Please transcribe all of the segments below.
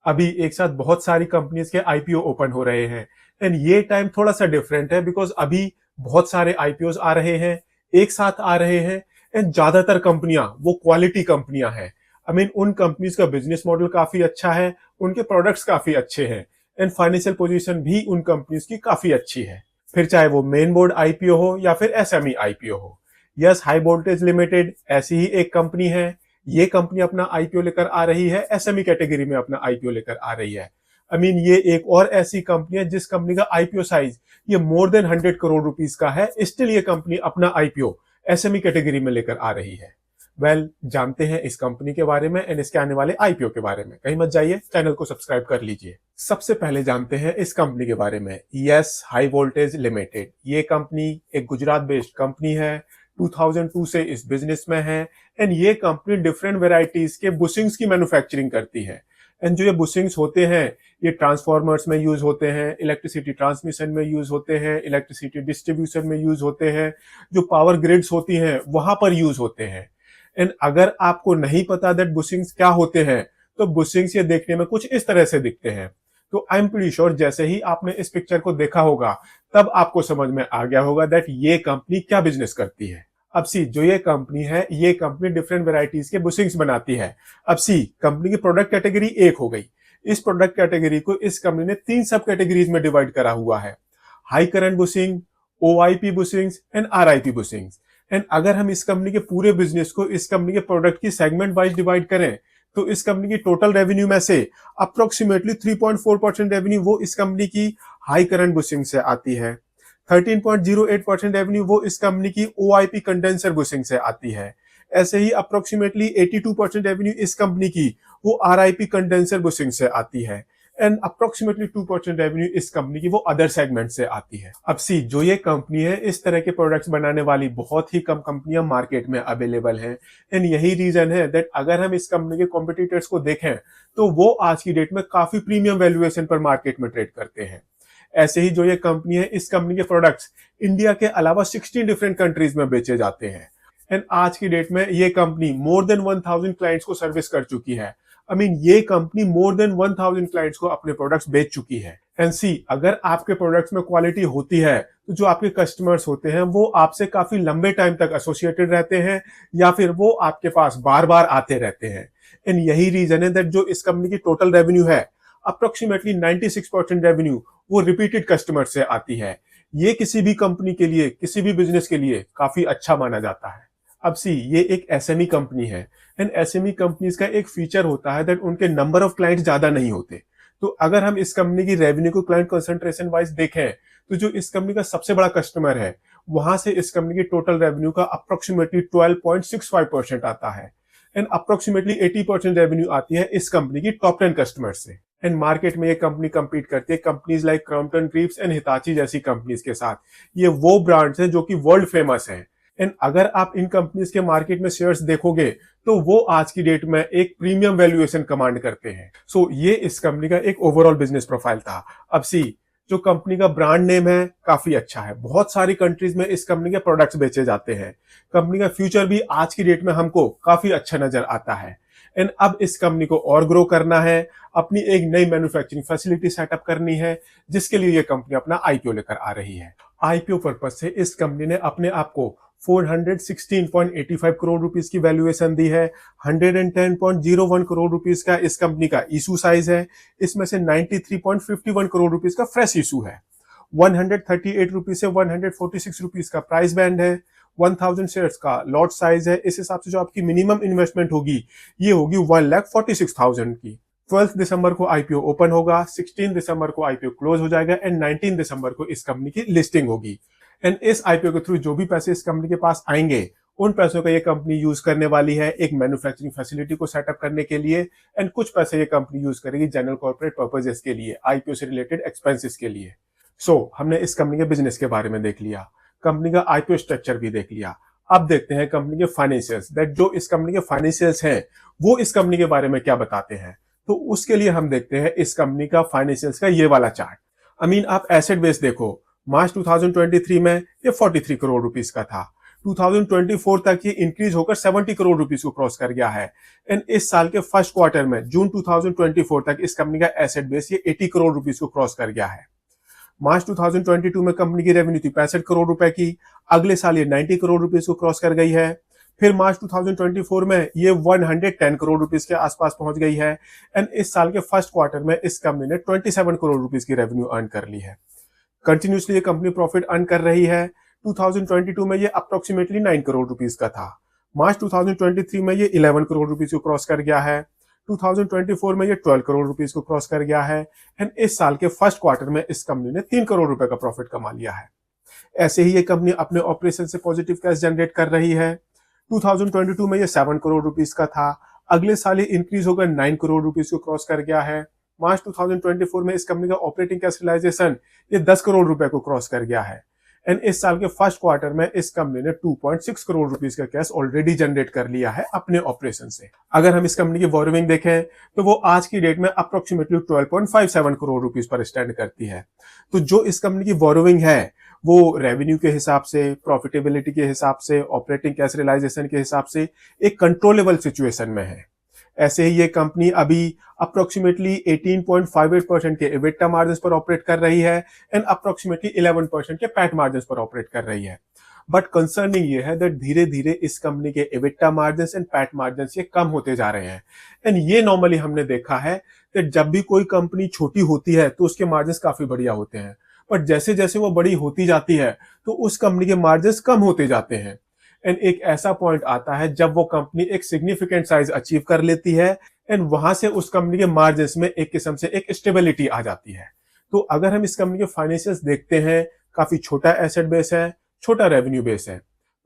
अभी एक साथ बहुत सारी कंपनीज के आईपीओ ओपन हो रहे हैं एंड ये टाइम थोड़ा सा डिफरेंट है बिकॉज अभी बहुत सारे आईपीओ आ रहे हैं, एक साथ आ रहे हैं एंड ज्यादातर कंपनियां वो क्वालिटी कंपनियां हैं। आई मीन उन कंपनीज का बिजनेस मॉडल काफी अच्छा है, उनके प्रोडक्ट्स काफी अच्छे हैं एंड फाइनेंशियल पोजीशन भी उन कंपनीज की काफी अच्छी है। फिर चाहे वो मेन बोर्ड आईपीओ हो या फिर एसएमई आईपीओ हो। यस, हाई वोल्टेज लिमिटेड ऐसी ही एक कंपनी है। ये कंपनी अपना आईपीओ लेकर आ रही है, एसएमई कैटेगरी में अपना आईपीओ लेकर आ रही है। आई मीन ये एक और ऐसी कंपनी है जिस कंपनी का आईपीओ साइज ये मोर देन 100 करोड़ रुपीस का है, स्टिल ये कंपनी अपना आईपीओ एसएमई कैटेगरी में लेकर आ रही है। जानते हैं इस कंपनी के बारे में एंड इसके आने वाले आईपीओ के बारे में। कहीं मत जाइए, चैनल को सब्सक्राइब कर लीजिए। सबसे पहले जानते हैं इस कंपनी के बारे में। यस, हाई वोल्टेज लिमिटेड ये कंपनी एक गुजरात बेस्ड कंपनी है। 2002 से इस बिजनेस में है एंड ये कंपनी डिफरेंट वेराइटीज के बुशिंग्स की मैन्युफैक्चरिंग करती है। एंड जो ये बुशिंग्स होते हैं ये ट्रांसफॉर्मर्स में यूज होते हैं, इलेक्ट्रिसिटी ट्रांसमिशन में यूज होते हैं, इलेक्ट्रिसिटी डिस्ट्रीब्यूशन में यूज होते हैं, जो पावर ग्रिड्स होती हैं वहां पर यूज होते हैं। एंड अगर आपको नहीं पता दैट बुशिंग्स क्या होते हैं तो बुशिंग्स ये देखने में कुछ इस तरह से दिखते हैं। तो आई एम प्रीटी श्योर जैसे ही आपने इस पिक्चर को देखा होगा तब आपको समझ में आ गया होगा दैट ये कंपनी क्या बिजनेस करती है। अब सी, जो ये कंपनी है ये कंपनी डिफरेंट वेराइटीज के बुशिंग्स बनाती है। अब सी, कंपनी की प्रोडक्ट कैटेगरी एक हो गई। इस प्रोडक्ट कैटेगरी को इस कंपनी ने 3 सब कैटेगरीज में डिवाइड करा हुआ है। High current bushing, OIP bushings and RIP bushings. And अगर हम इस कंपनी के पूरे बिजनेस को इस कंपनी के प्रोडक्ट की सेगमेंट वाइज डिवाइड करें तो इस कंपनी की टोटल रेवेन्यू में से अप्रोक्सीमेटली 3.4% रेवेन्यू वो इस कंपनी की हाई करंट बुशिंग से आती है। 13.08% रेवेन्यू वो इस कंपनी की ओआईपी कंडेंसर बुशिंग से आती है। ऐसे ही अप्रोक्सीमेटली 82% रेवेन्यू इस कंपनी की वो आरआईपी कंडेंसर बुशिंग से आती है एंड अप्रोक्सीमेटली 2% रेवेन्यू इस कंपनी की वो अदर सेगमेंट से आती है। अब सी, जो ये कंपनी है इस तरह के प्रोडक्ट्स बनाने वाली बहुत ही कम कंपनियां मार्केट में अवेलेबल हैं एंड यही रीजन है दैट अगर हम इस कंपनी के कॉम्पिटिटर्स को देखें तो वो आज की डेट में काफी प्रीमियम वैल्यूएशन पर मार्केट में ट्रेड करते हैं। ऐसे ही जो ये कंपनी है इस कंपनी के प्रोडक्ट्स इंडिया के अलावा 16 डिफरेंट कंट्रीज में बेचे जाते हैं एंड आज की डेट में ये कंपनी मोर देन 1000 क्लाइंट्स को सर्विस कर चुकी है। आई मीन ये कंपनी मोर देन 1000 क्लाइंट्स को अपने प्रोडक्ट्स बेच चुकी है। एंड सी, अगर आपके प्रोडक्ट्स में क्वालिटी होती है तो जो आपके कस्टमर्स होते हैं वो आपसे काफी लंबे टाइम तक एसोसिएटेड रहते हैं या फिर वो आपके पास बार बार आते रहते हैं। एंड यही रीजन है दैट जो इस कंपनी की टोटल रेवेन्यू है अप्रोक्सीमेटली 96% रेवेन्यू वो रिपीटेड कस्टमर से आती है। ये किसी भी कंपनी के लिए, किसी भी बिजनेस के लिए काफी अच्छा माना जाता है। अब सी, ये एक एसएमई कंपनी है एंड एसएमई कंपनीज का एक फीचर होता है दैट उनके नंबर ऑफ क्लाइंट्स ज्यादा नहीं होते। तो अगर हम इस कंपनी की रेवेन्यू को क्लाइंट कंसंट्रेशन वाइज देखें तो जो इस कंपनी का सबसे बड़ा कस्टमर है वहां से इस कंपनी की टोटल रेवेन्यू का अप्रोक्सीमेटली 12.65% आता है एंड अप्रोक्सीमेटली 80% रेवेन्यू आती है इस कंपनी की टॉप 10 कस्टमर से। एंड मार्केट में ये कंपनी compete करती है companies like Crompton Greaves and Hitachi जैसी कंपनीज के साथ। ये वो ब्रांड्स हैं जो कि वर्ल्ड फेमस हैं एंड अगर आप इन कंपनीज के मार्केट में शेयर्स देखोगे तो वो आज की डेट में एक प्रीमियम वैल्यूएशन कमांड करते हैं। सो ये इस कंपनी का एक ओवरऑल बिजनेस प्रोफाइल था। अब सी, जो कंपनी का ब्रांड नेम है काफी अच्छा है, बहुत सारी कंट्रीज में इस कंपनी के प्रोडक्ट्स बेचे जाते हैं। कंपनी का फ्यूचर भी आज की डेट में हमको काफी अच्छा नजर आता है एंड अब इस कंपनी को और ग्रो करना है, अपनी एक नई मैन्युफैक्चरिंग फैसिलिटी सेटअप करनी है जिसके लिए ये कंपनी अपना आईपीओ लेकर आ रही है। आईपीओ पर्पज से इस कंपनी ने अपने आप को 416.85 करोड़ रुपीस की वैल्यूएशन दी है। 110.01 करोड़ रुपीस का इस कंपनी का इशू साइज है, इसमें से 93.51 करोड़ रुपीस का फ्रेश इशू है। 138 रुपीज से 146 रुपीज का प्राइस बैंड है। 1000 शेयर्स का लॉट साइज है। इस हिसाब से जो आपकी मिनिमम इन्वेस्टमेंट होगी ये होगी 1,46,000 की। 12 दिसंबर को आईपीओ ओपन होगा, 16 दिसंबर को आईपीओ क्लोज हो जाएगा एंड 19 दिसंबर को इस कंपनी की लिस्टिंग होगी। एंड इस आईपीओ के थ्रू जो भी पैसे इस कंपनी के पास आएंगे उन पैसों का ये कंपनी यूज करने वाली है एक मैन्युफैक्चरिंग फैसिलिटी को सेटअप करने के लिए एंड कुछ पैसे ये कंपनी यूज करेगी जनरल कॉर्पोरेट पर्पजेस के लिए, आईपीओ से रिलेटेड एक्सपेंसेस के लिए। सो हमने इस कंपनी के बिजनेस के बारे में देख लिया, कंपनी का आईपीओ स्ट्रक्चर भी देख लिया। अब देखते हैं कंपनी के फाइनेंशियल्स, दैट जो इस कंपनी के फाइनेंशियल्स हैं वो इस कंपनी के बारे में क्या बताते हैं। तो उसके लिए हम देखते हैं इस कंपनी का फाइनेंशियल्स का ये वाला चार्ट। आई मीन आप एसेट बेस देखो, मार्च 2023 में ये 43 करोड़ रुपीस का था। 2024 तक ये इंक्रीज होकर 70 करोड़ रुपीस को क्रॉस कर गया है। एंड इस साल के फर्स्ट क्वार्टर में जून 2024 तक इस कंपनी का एसेट बेस ये 80 करोड़ रुपीस को क्रॉस कर गया है। मार्च 2022 में कंपनी की रेवेन्यू थी 65 करोड़ रुपए की, अगले साल ये 90 करोड़ रुपीस को क्रॉस कर गई है। फिर मार्च 2024 में ये 110 करोड़ रुपीस के आसपास पहुंच गई है। एंड इस साल के फर्स्ट क्वार्टर में इस कंपनी ने 27 करोड़ रुपीस की रेवेन्यू अर्न कर ली है। कंटिन्यूसली ये कंपनी प्रॉफिट अर्न कर रही है। 2022 में ये अप्रोक्सीमेटली 9 करोड़ रुपीस का था। मार्च 2023 में ये 11 करोड़ रुपीस को क्रॉस कर गया है। 2024 में ये 12 करोड़ रुपीस को क्रॉस कर गया है। एंड इस साल के फर्स्ट क्वार्टर में इस कंपनी ने 3 करोड़ रुपए का प्रॉफिट कमा लिया है। ऐसे ही ये कंपनी अपने ऑपरेशन से पॉजिटिव कैश जनरेट कर रही है। 2022 में ये 7 करोड़ रुपीस का था, अगले साल ये इंक्रीज होकर 9 करोड़ रुपीस को क्रॉस कर गया है। मार्च 2024 में इस कंपनी का ऑपरेटिंग कैश रियलाइजेशन ये 10 करोड़ रुपए को क्रॉस कर गया है। एंड इस साल के फर्स्ट क्वार्टर में इस कंपनी ने 2.6 करोड़ रुपीस का कैश ऑलरेडी जनरेट कर लिया है अपने ऑपरेशन से। अगर हम इस कंपनी की बोरोइंग देखें तो वो आज की डेट में अप्रोक्सीमेटली 12.57 करोड़ रुपीस पर स्टैंड करती है। तो जो इस कंपनी की बोरोइंग है वो रेवेन्यू के हिसाब से, प्रॉफिटेबिलिटी के हिसाब से, ऑपरेटिंग कैश रियलाइजेशन के हिसाब से एक कंट्रोलेबल सिचुएशन में है। ऐसे ही ये कंपनी अभी अप्रोक्सीमेटली 18.58% के एबिटा मार्जिन पर ऑपरेट कर रही है एंड अप्रोक्सीमेटली 11% के पैट मार्जिन पर ऑपरेट कर रही है। बट कंसर्निंग ये है दैट धीरे धीरे इस कंपनी के EBITDA margin and PAT margin ये कम होते जा रहे हैं। एंड ये नॉर्मली हमने देखा है कि जब भी कोई कंपनी छोटी होती है तो उसके मार्जिन काफी बढ़िया होते हैं, बट जैसे जैसे वो बड़ी होती जाती है तो उस कंपनी के मार्जिन कम होते जाते हैं। एंड एक ऐसा पॉइंट आता है जब वो कंपनी एक सिग्निफिकेंट साइज अचीव कर लेती है एंड वहां से उस कंपनी के मार्जिन में एक किस्म से एक स्टेबिलिटी आ जाती है। तो अगर हम इस कंपनी के फाइनेंशियल्स देखते हैं, काफी छोटा एसेट बेस है, छोटा रेवेन्यू बेस है,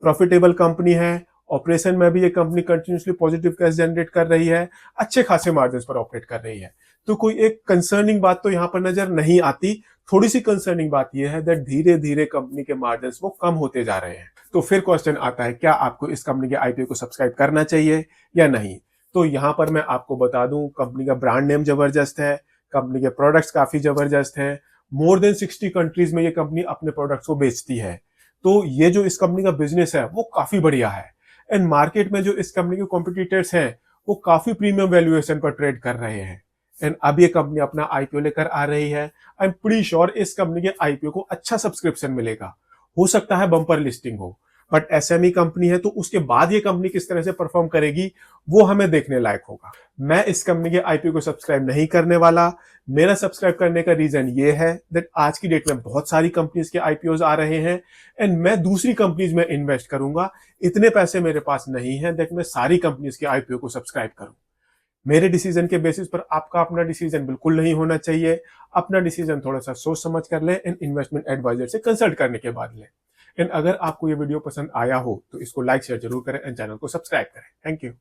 प्रॉफिटेबल कंपनी है, ऑपरेशन में भी ये company continuously positive cash generate कर रही है, अच्छे खासे मार्जिन पर ऑपरेट कर रही है। तो कोई एक कंसर्निंग बात तो यहाँ पर नजर नहीं आती। थोड़ी सी कंसर्निंग बात यह है दैट धीरे धीरे कंपनी के मार्जिन वो कम होते जा रहे हैं। तो फिर क्वेश्चन आता है, क्या आपको इस कंपनी के आईपीओ को सब्सक्राइब करना चाहिए या नहीं? तो यहाँ पर मैं आपको बता दूं, कंपनी का ब्रांड नेम जबरदस्त है, कंपनी के प्रोडक्ट्स काफी जबरदस्त हैं, मोर देन 60 कंट्रीज में ये कंपनी अपने प्रोडक्ट्स को बेचती है। तो ये जो इस कंपनी का बिजनेस है वो काफी बढ़िया है। एंड मार्केट में जो इस कंपनी के कॉम्पिटिटर्स हैं वो काफी प्रीमियम वैल्यूएशन पर ट्रेड कर रहे हैं। एंड अब ये कंपनी अपना आईपीओ लेकर आ रही है। आई एम प्रीटी श्योर इस कंपनी के आईपीओ को अच्छा सब्सक्रिप्शन मिलेगा, हो सकता है बम्पर लिस्टिंग हो, बट एसएमई कंपनी है तो उसके बाद ये कंपनी किस तरह से परफॉर्म करेगी वो हमें देखने लायक होगा। मैं इस कंपनी के आईपीओ को सब्सक्राइब नहीं करने वाला। मेरा सब्सक्राइब करने का रीजन ये है दैट आज की डेट में बहुत सारी कंपनीज के आईपीओज आ रहे हैं एंड मैं दूसरी कंपनीज में इन्वेस्ट करूंगा। इतने पैसे मेरे पास नहीं है दैट मैं सारी कंपनीज के आईपीओ को सब्सक्राइब करूं। मेरे डिसीजन के बेसिस पर आपका अपना डिसीजन बिल्कुल नहीं होना चाहिए। अपना डिसीजन थोड़ा सा सोच समझ कर लें एंड इन्वेस्टमेंट एडवाइजर से कंसल्ट करने के बाद लें। एंड अगर आपको ये वीडियो पसंद आया हो तो इसको लाइक शेयर जरूर करें एंड चैनल को सब्सक्राइब करें। Thank you.